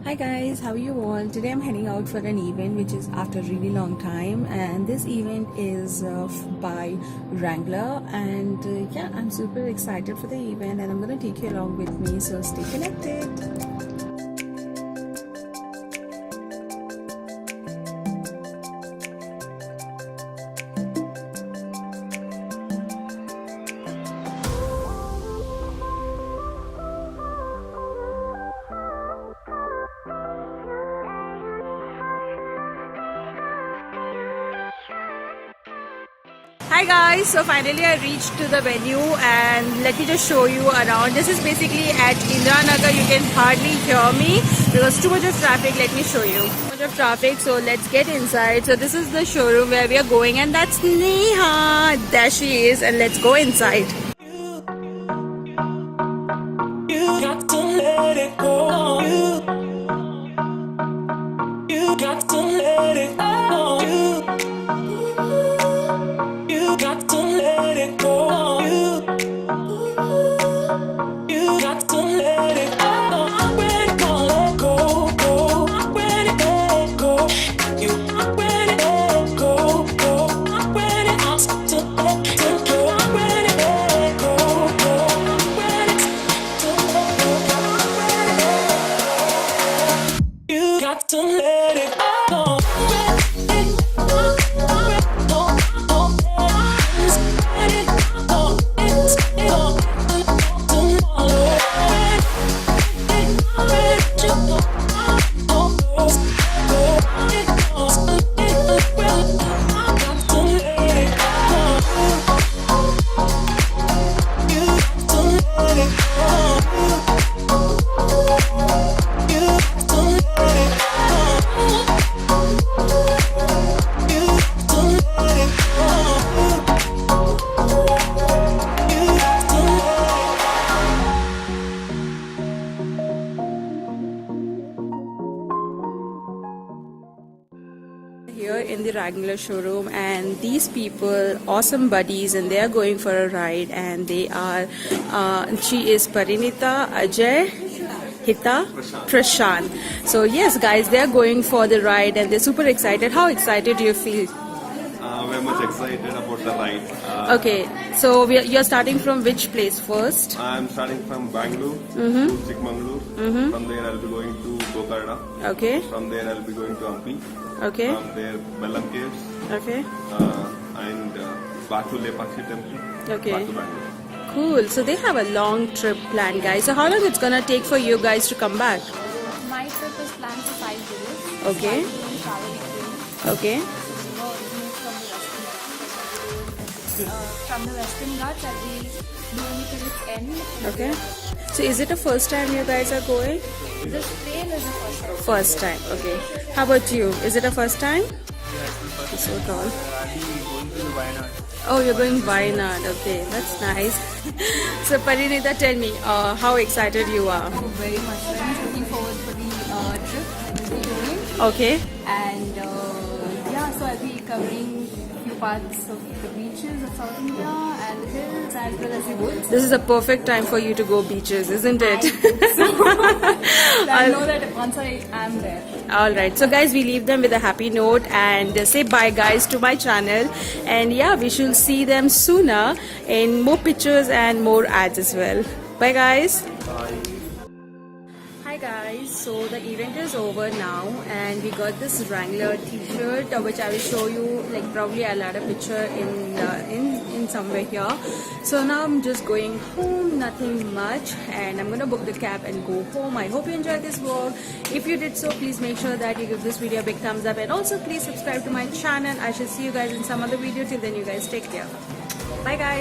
Hi guys, how are you all? Today I'm heading out for an event which is after a really long time, and this event is by Wrangler, and yeah, I'm super excited for the event and I'm gonna take you along with me, so stay connected. Hi guys, so finally I reached to the venue and let me just show you around. This is basically at Indiranagar. You can hardly hear me because too much of traffic. Let me show you. Too much of traffic, so let's get inside. So this is the showroom where we are going, and that's Neha. There she is, and let's go inside. You got to let it go. You got to let it go. You got to let it go. You got to let it go. I'm ready to let go, go. I'm ready to let go. I'm ready to let go, go. I'm ready to let go. I'm ready to let go, go. I'm ready to let go. I'm ready to let go. You got to let it go. Here in the Wrangler showroom, and these people, awesome buddies, and they are going for a ride, and they are she is Parinita, Ajay, Hita, Prashant. So yes guys, they are going for the ride and they're super excited. How excited do you feel? Very much excited about the ride. Okay, so you're starting from which place first? I'm starting from Bangalore to Chikmagalur. From there I'll be going to Gokarna. Okay. From there I'll be going to Hampi. Okay. From there Bellam Caves. Okay. And back to Lepakshi Temple. Okay. Back to Bangalore. Cool. So they have a long trip planned, guys. So how long it's gonna take for you guys to come back? My trip is planned for 5 days. Okay. Okay. From the Western Ghats, I'll be doing till its end. Okay. So is it the first time you guys are going? This trail is the first time. First time. Okay. How about you? Is it a first time? You're so tall. Oh, you're going Wayanad. Okay, that's nice. So Parinita, tell me, how excited you are? Very much. I'm looking forward for the trip that we'll be doing. Okay. And yeah, so I'll be covering a few parts of the beaches of South India and the hills as well as the woods. This is a perfect time for you to go beaches, isn't it? I know that once I am there. Alright, so guys, we leave them with a happy note and say bye guys to my channel, and yeah, we shall see them sooner in more pictures and more ads as well. Bye guys. Bye. Hi guys, so the event is over now and we got this Wrangler t-shirt which I will show you, like probably I'll add a picture in somewhere here. So now I'm just going home, nothing much, and I'm gonna book the cab and go home. I hope you enjoyed this vlog. If you did so, please make sure that you give this video a big thumbs up, and also please subscribe to my channel. I shall see you guys in some other video. Till then, you guys take care. Bye guys.